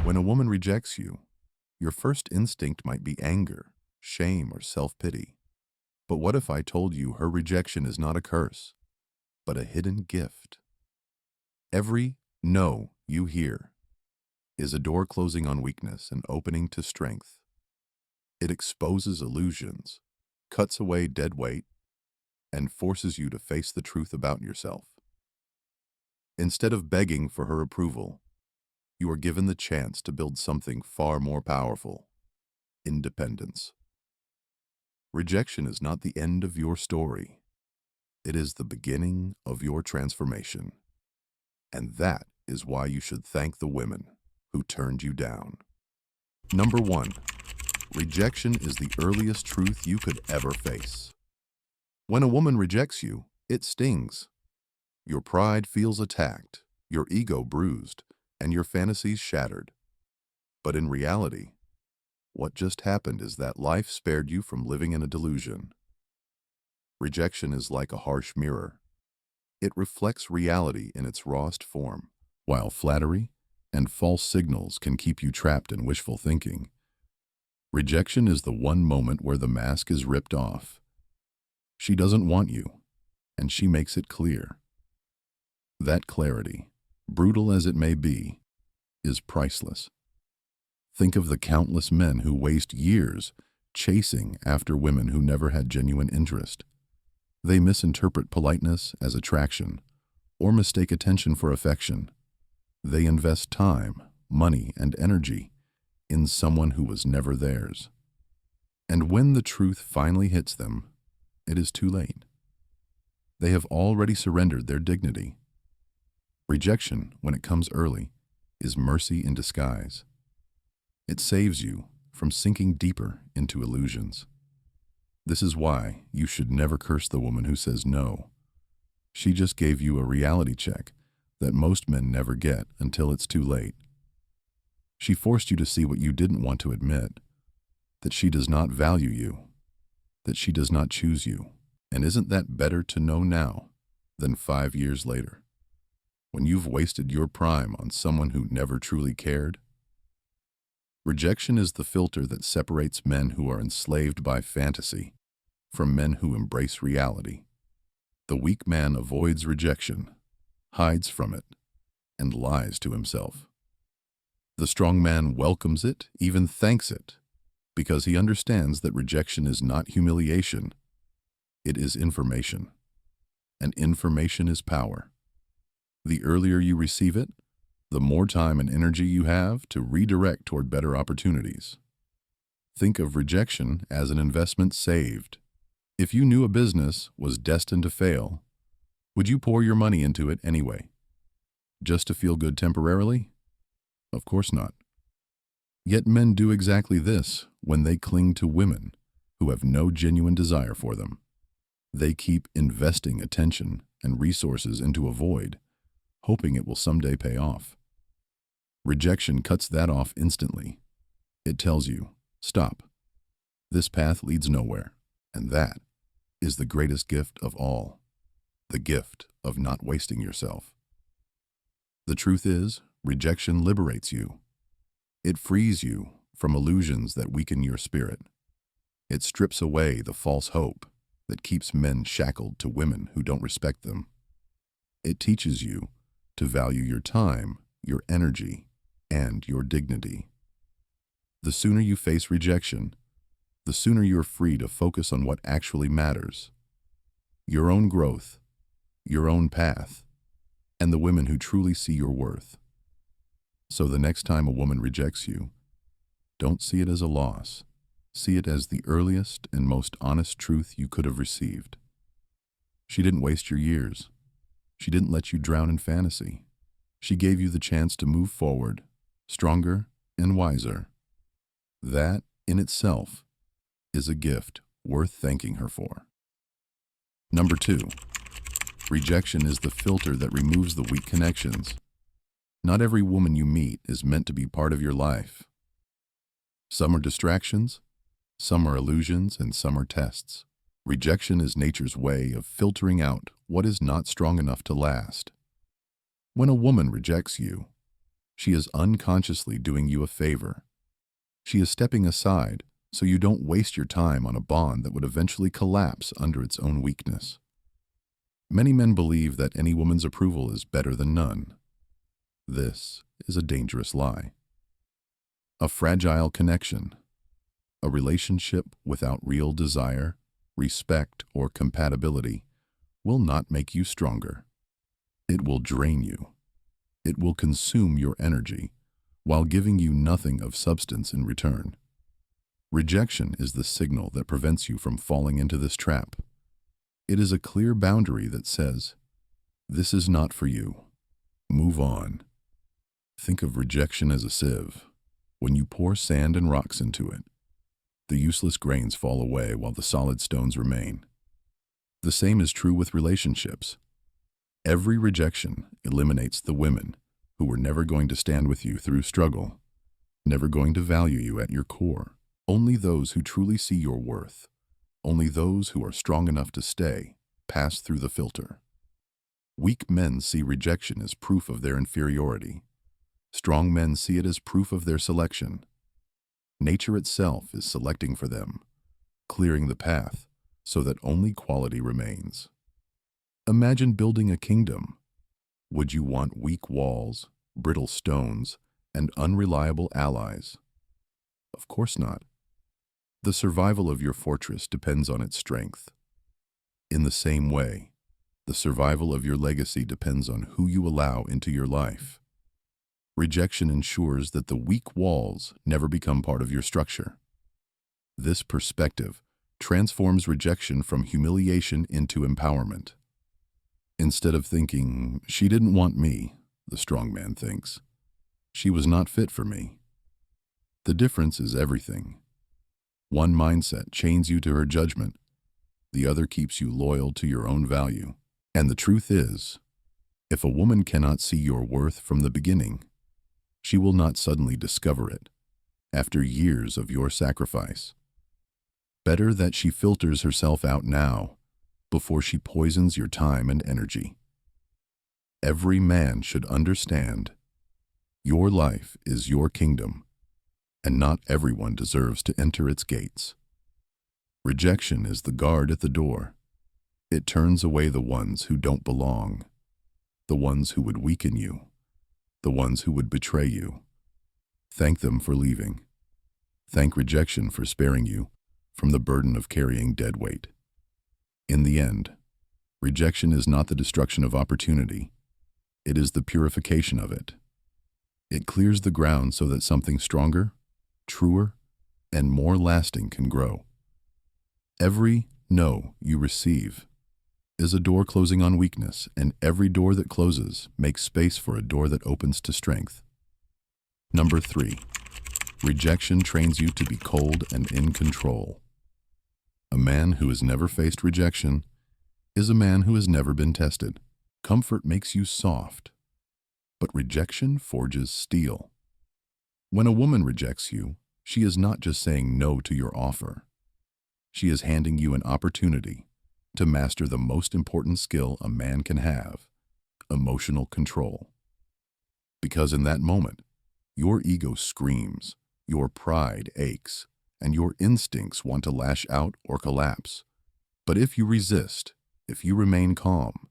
When a woman rejects you, your first instinct might be anger, shame, or self-pity. But what if I told you her rejection is not a curse, but a hidden gift? Every no you hear is a door closing on weakness and opening to strength. It exposes illusions, cuts away dead weight, and forces you to face the truth about yourself. Instead of begging for her approval, you are given the chance to build something far more powerful: independence. Rejection is not the end of your story. It is the beginning of your transformation. And that is why you should thank the women who turned you down. Number 1. Rejection is the earliest truth you could ever face. When a woman rejects you, it stings. Your pride feels attacked, your ego bruised, and your fantasies shattered. But in reality, what just happened is that life spared you from living in a delusion. Rejection is like a harsh mirror. It reflects reality in its rawest form, while flattery and false signals can keep you trapped in wishful thinking. Rejection is the one moment where the mask is ripped off. She doesn't want you, and she makes it clear. That clarity, brutal as it may be, is priceless. Think of the countless men who waste years chasing after women who never had genuine interest. They misinterpret politeness as attraction, or mistake attention for affection. They invest time, money, and energy in someone who was never theirs. And when the truth finally hits them, it is too late. They have already surrendered their dignity. Rejection, when it comes early, is mercy in disguise. It saves you from sinking deeper into illusions. This is why you should never curse the woman who says no. She just gave you a reality check that most men never get until it's too late. She forced you to see what you didn't want to admit, that she does not value you, that she does not choose you. And isn't that better to know now than 5 years later, when you've wasted your prime on someone who never truly cared? Rejection is the filter that separates men who are enslaved by fantasy from men who embrace reality. The weak man avoids rejection, hides from it, and lies to himself. The strong man welcomes it, even thanks it, because he understands that rejection is not humiliation, it is information. And information is power. The earlier you receive it, the more time and energy you have to redirect toward better opportunities. Think of rejection as an investment saved. If you knew a business was destined to fail, would you pour your money into it anyway? Just to feel good temporarily? Of course not. Yet men do exactly this when they cling to women who have no genuine desire for them. They keep investing attention and resources into a void, hoping it will someday pay off. Rejection cuts that off instantly. It tells you, stop. This path leads nowhere, and that is the greatest gift of all, the gift of not wasting yourself. The truth is, rejection liberates you. It frees you from illusions that weaken your spirit. It strips away the false hope that keeps men shackled to women who don't respect them. It teaches you to value your time, your energy, and your dignity. The sooner you face rejection, the sooner you're free to focus on what actually matters: your own growth, your own path, and the women who truly see your worth. So the next time a woman rejects you, don't see it as a loss. See it as the earliest and most honest truth you could have received. She didn't waste your years. She didn't let you drown in fantasy. She gave you the chance to move forward, stronger and wiser. That, in itself, is a gift worth thanking her for. Number 2, rejection is the filter that removes the weak connections. Not every woman you meet is meant to be part of your life. Some are distractions, some are illusions, and some are tests. Rejection is nature's way of filtering out what is not strong enough to last. When a woman rejects you, She is unconsciously doing you a favor. She is stepping aside so you don't waste your time on a bond that would eventually collapse under its own weakness. Many men believe that any woman's approval is better than none. This is a dangerous lie. A fragile connection, a relationship without real desire, respect, or compatibility will not make you stronger. It will drain you. It will consume your energy while giving you nothing of substance in return. Rejection is the signal that prevents you from falling into this trap. It is a clear boundary that says, "This is not for you. Move on." Think of rejection as a sieve. When you pour sand and rocks into it, the useless grains fall away while the solid stones remain. The same is true with relationships. Every rejection eliminates the women who were never going to stand with you through struggle, never going to value you at your core. Only those who truly see your worth, only those who are strong enough to stay, pass through the filter. Weak men see rejection as proof of their inferiority. Strong men see it as proof of their selection. Nature itself is selecting for them, clearing the path so that only quality remains. Imagine building a kingdom. Would you want weak walls, brittle stones, and unreliable allies? Of course not. The survival of your fortress depends on its strength. In the same way, the survival of your legacy depends on who you allow into your life. Rejection ensures that the weak walls never become part of your structure. This perspective transforms rejection from humiliation into empowerment. Instead of thinking, "She didn't want me," the strong man thinks, "She was not fit for me." The difference is everything. One mindset chains you to her judgment. The other keeps you loyal to your own value. And the truth is, if a woman cannot see your worth from the beginning, she will not suddenly discover it after years of your sacrifice. Better that she filters herself out now before she poisons your time and energy. Every man should understand your life is your kingdom, and not everyone deserves to enter its gates. Rejection is the guard at the door. It turns away the ones who don't belong, the ones who would weaken you, the ones who would betray you. Thank them for leaving. Thank rejection for sparing you from the burden of carrying dead weight. In the end, rejection is not the destruction of opportunity. It is the purification of it. It clears the ground so that something stronger, truer, and more lasting can grow. Every no you receive is a door closing on weakness, and every door that closes makes space for a door that opens to strength. Number 3, rejection trains you to be cold and in control. A man who has never faced rejection is a man who has never been tested. Comfort makes you soft, but rejection forges steel. When a woman rejects you, she is not just saying no to your offer. She is handing you an opportunity to master the most important skill a man can have, emotional control. Because in that moment, your ego screams, your pride aches, and your instincts want to lash out or collapse. But if you resist, if you remain calm,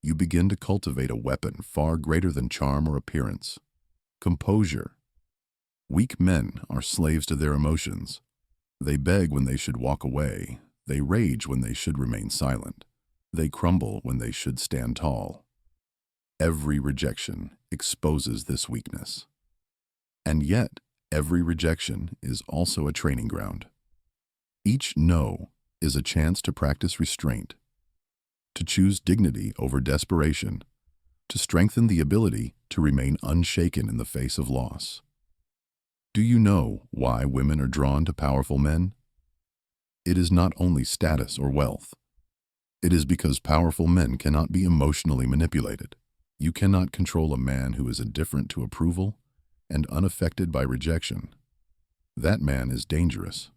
you begin to cultivate a weapon far greater than charm or appearance: composure. Weak men are slaves to their emotions. They beg when they should walk away. They rage when they should remain silent. They crumble when they should stand tall. Every rejection exposes this weakness. And yet, every rejection is also a training ground. Each no is a chance to practice restraint, to choose dignity over desperation, to strengthen the ability to remain unshaken in the face of loss. Do you know why women are drawn to powerful men? It is not only status or wealth. It is because powerful men cannot be emotionally manipulated. You cannot control a man who is indifferent to approval and unaffected by rejection. That man is dangerous.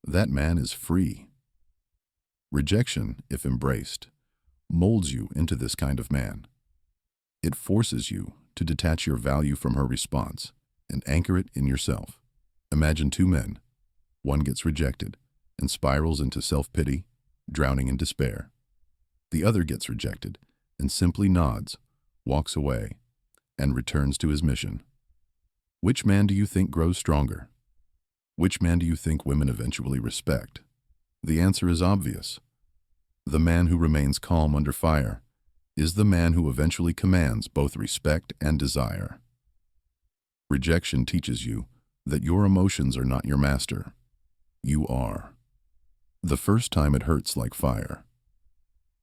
That man is free. Rejection, if embraced, molds you into this kind of man. It forces you to detach your value from her response and anchor it in yourself. Imagine two men. One gets rejected and spirals into self-pity, drowning in despair. The other gets rejected and simply nods, walks away, and returns to his mission. Which man do you think grows stronger? Which man do you think women eventually respect? The answer is obvious. The man who remains calm under fire is the man who eventually commands both respect and desire. Rejection teaches you that your emotions are not your master. You are. The first time it hurts like fire.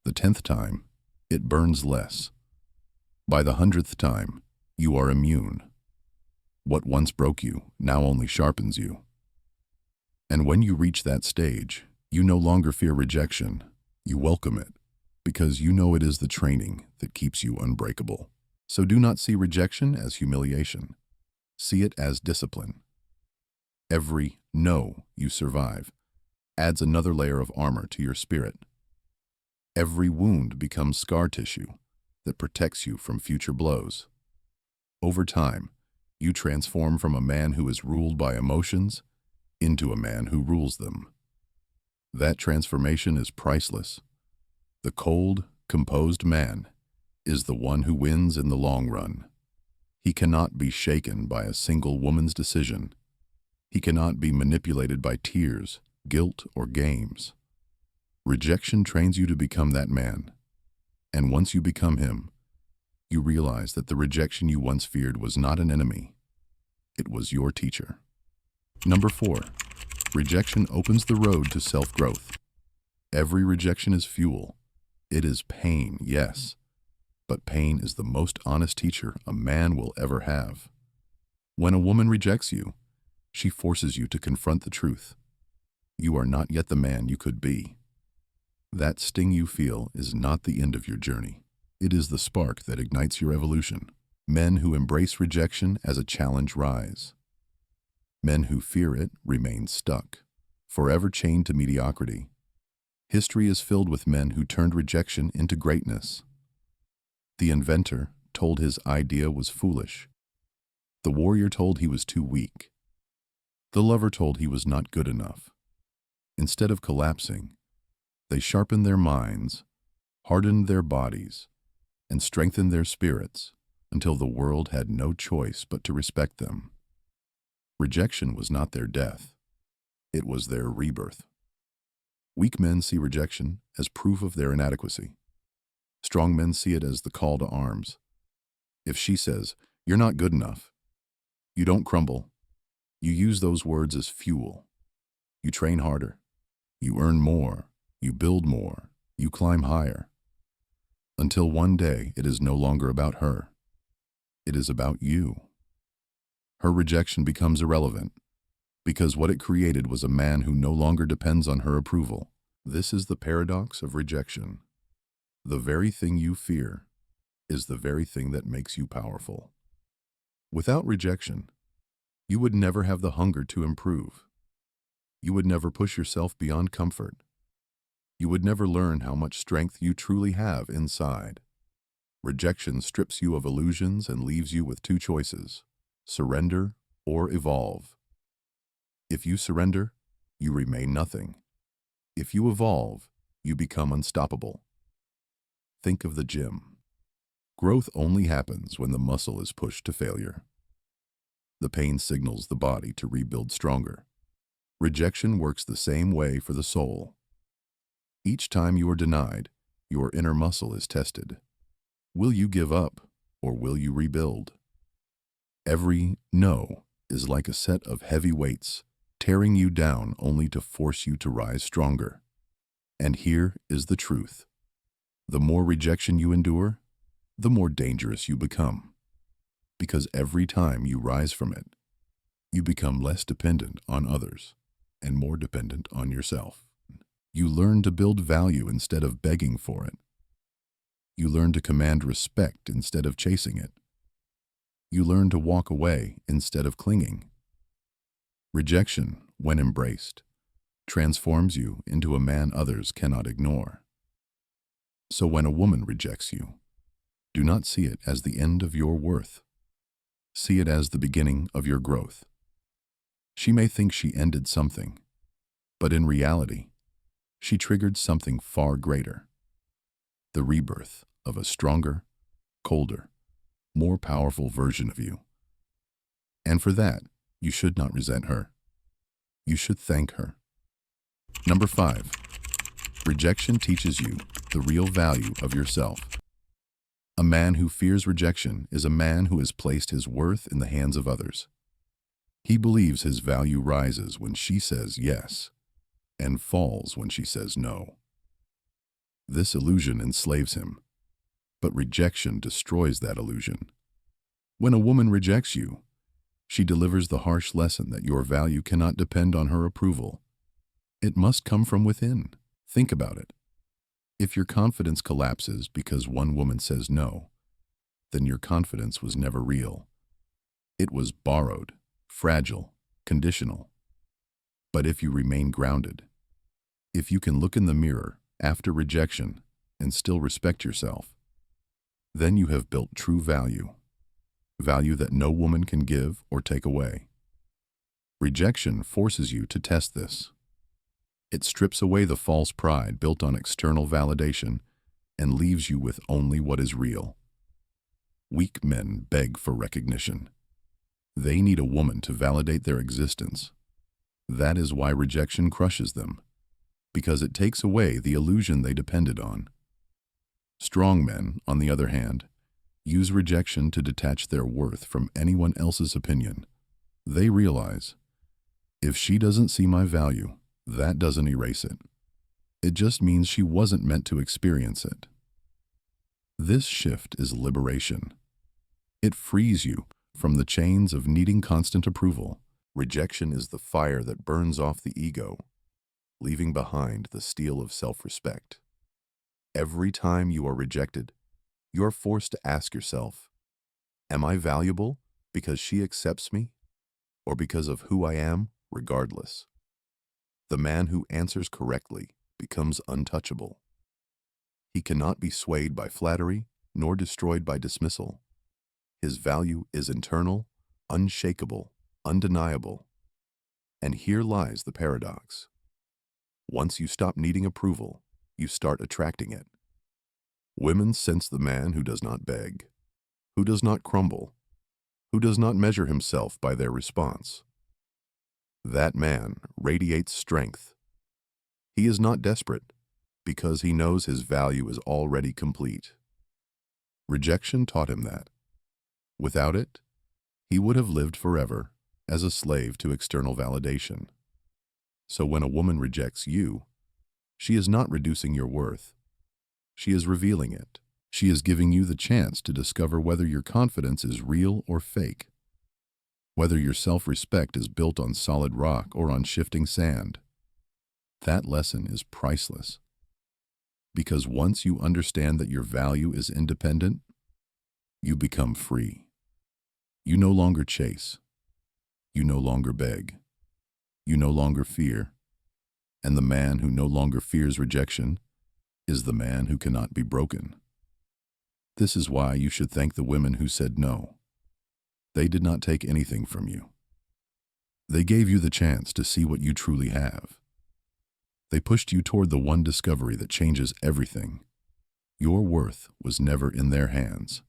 The 10th time, it burns less. By the 100th time, you are immune. What once broke you now only sharpens you. And when you reach that stage, you no longer fear rejection. You welcome it, because you know it is the training that keeps you unbreakable. So do not see rejection as humiliation. See it as discipline. Every no you survive adds another layer of armor to your spirit. Every wound becomes scar tissue that protects you from future blows. Over time, you transform from a man who is ruled by emotions into a man who rules them. That transformation is priceless. The cold, composed man is the one who wins in the long run. He cannot be shaken by a single woman's decision. He cannot be manipulated by tears, guilt, or games. Rejection trains you to become that man. And once you become him, you realize that the rejection you once feared was not an enemy. It was your teacher. Number 4, rejection opens the road to self-growth. Every rejection is fuel. It is pain, yes, but pain is the most honest teacher a man will ever have. When a woman rejects you, she forces you to confront the truth. You are not yet the man you could be. That sting you feel is not the end of your journey. It is the spark that ignites your evolution. Men who embrace rejection as a challenge rise. Men who fear it remain stuck, forever chained to mediocrity. History is filled with men who turned rejection into greatness. The inventor told his idea was foolish. The warrior told he was too weak. The lover told he was not good enough. Instead of collapsing, they sharpened their minds, hardened their bodies, and strengthened their spirits until the world had no choice but to respect them. Rejection was not their death. It was their rebirth. Weak men see rejection as proof of their inadequacy. Strong men see it as the call to arms. If she says, "You're not good enough," you don't crumble. You use those words as fuel. You train harder. You earn more. You build more. You climb higher. Until one day it is no longer about her. It is about you. Her rejection becomes irrelevant, because what it created was a man who no longer depends on her approval. This is the paradox of rejection. The very thing you fear is the very thing that makes you powerful. Without rejection, you would never have the hunger to improve. You would never push yourself beyond comfort. You would never learn how much strength you truly have inside. Rejection strips you of illusions and leaves you with two choices: surrender or evolve. If you surrender, you remain nothing. If you evolve, you become unstoppable. Think of the gym. Growth only happens when the muscle is pushed to failure. The pain signals the body to rebuild stronger. Rejection works the same way for the soul. Each time you are denied, your inner muscle is tested. Will you give up, or will you rebuild? Every no is like a set of heavy weights, tearing you down only to force you to rise stronger. And here is the truth. The more rejection you endure, the more dangerous you become. Because every time you rise from it, you become less dependent on others and more dependent on yourself. You learn to build value instead of begging for it. You learn to command respect instead of chasing it. You learn to walk away instead of clinging. Rejection, when embraced, transforms you into a man others cannot ignore. So when a woman rejects you, Do not see it as the end of your worth. See it as the beginning of your growth. She may think she ended something, but in reality, she triggered something far greater. The rebirth of a stronger, colder, more powerful version of you. And for that, you should not resent her. You should thank her. Number 5. Rejection teaches you the real value of yourself. A man who fears rejection is a man who has placed his worth in the hands of others. He believes his value rises when she says yes and falls when she says no. This illusion enslaves him, but rejection destroys that illusion. When a woman rejects you, she delivers the harsh lesson that your value cannot depend on her approval. It must come from within. Think about it. If your confidence collapses because one woman says no, then your confidence was never real. It was borrowed, fragile, conditional. But if you remain grounded, if you can look in the mirror after rejection and still respect yourself, then you have built true value, value that no woman can give or take away. Rejection forces you to test this. It strips away the false pride built on external validation and leaves you with only what is real. Weak men beg for recognition. They need a woman to validate their existence. That is why rejection crushes them, because it takes away the illusion they depended on. Strong men, on the other hand, use rejection to detach their worth from anyone else's opinion. They realize, if she doesn't see my value, that doesn't erase it. It just means she wasn't meant to experience it. This shift is liberation. It frees you from the chains of needing constant approval. Rejection is the fire that burns off the ego, leaving behind the steel of self-respect. Every time you are rejected, you are forced to ask yourself, am I valuable because she accepts me, or because of who I am, regardless? The man who answers correctly becomes untouchable. He cannot be swayed by flattery, nor destroyed by dismissal. His value is internal, unshakable, undeniable. And here lies the paradox. Once you stop needing approval, you start attracting it. Women sense the man who does not beg, who does not crumble, who does not measure himself by their response. That man radiates strength. He is not desperate because he knows his value is already complete. Rejection taught him that. Without it, he would have lived forever as a slave to external validation. So when a woman rejects you, she is not reducing your worth. She is revealing it. She is giving you the chance to discover whether your confidence is real or fake, whether your self-respect is built on solid rock or on shifting sand. That lesson is priceless. Because once you understand that your value is independent, you become free. You no longer chase. You no longer beg. You no longer fear. And the man who no longer fears rejection is the man who cannot be broken. This is why you should thank the women who said no. They did not take anything from you. They gave you the chance to see what you truly have. They pushed you toward the one discovery that changes everything. Your worth was never in their hands.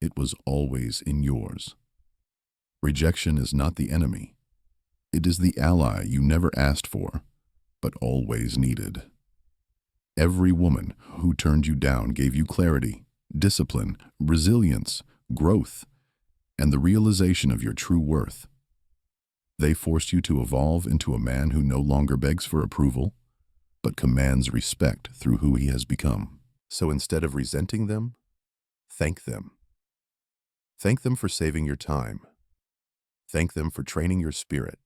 It was always in yours. Rejection is not the enemy. It is the ally you never asked for, but always needed. Every woman who turned you down gave you clarity, discipline, resilience, growth, and the realization of your true worth. They forced you to evolve into a man who no longer begs for approval, but commands respect through who he has become. So instead of resenting them, thank them. Thank them for saving your time. Thank them for training your spirit.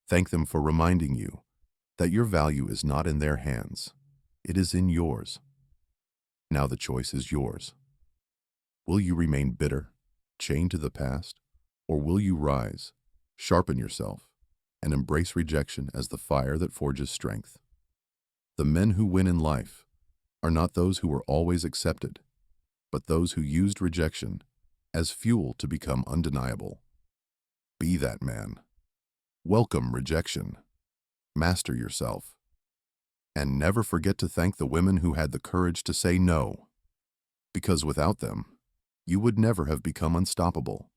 Thank them for reminding you that your value is not in their hands. It is in yours. Now the choice is yours. Will you remain bitter, chained to the past, or will you rise, sharpen yourself, and embrace rejection as the fire that forges strength? The men who win in life are not those who are always accepted, but those who used rejection as fuel to become undeniable. Be that man. Welcome rejection. Master yourself. And never forget to thank the women who had the courage to say no, because without them, you would never have become unstoppable.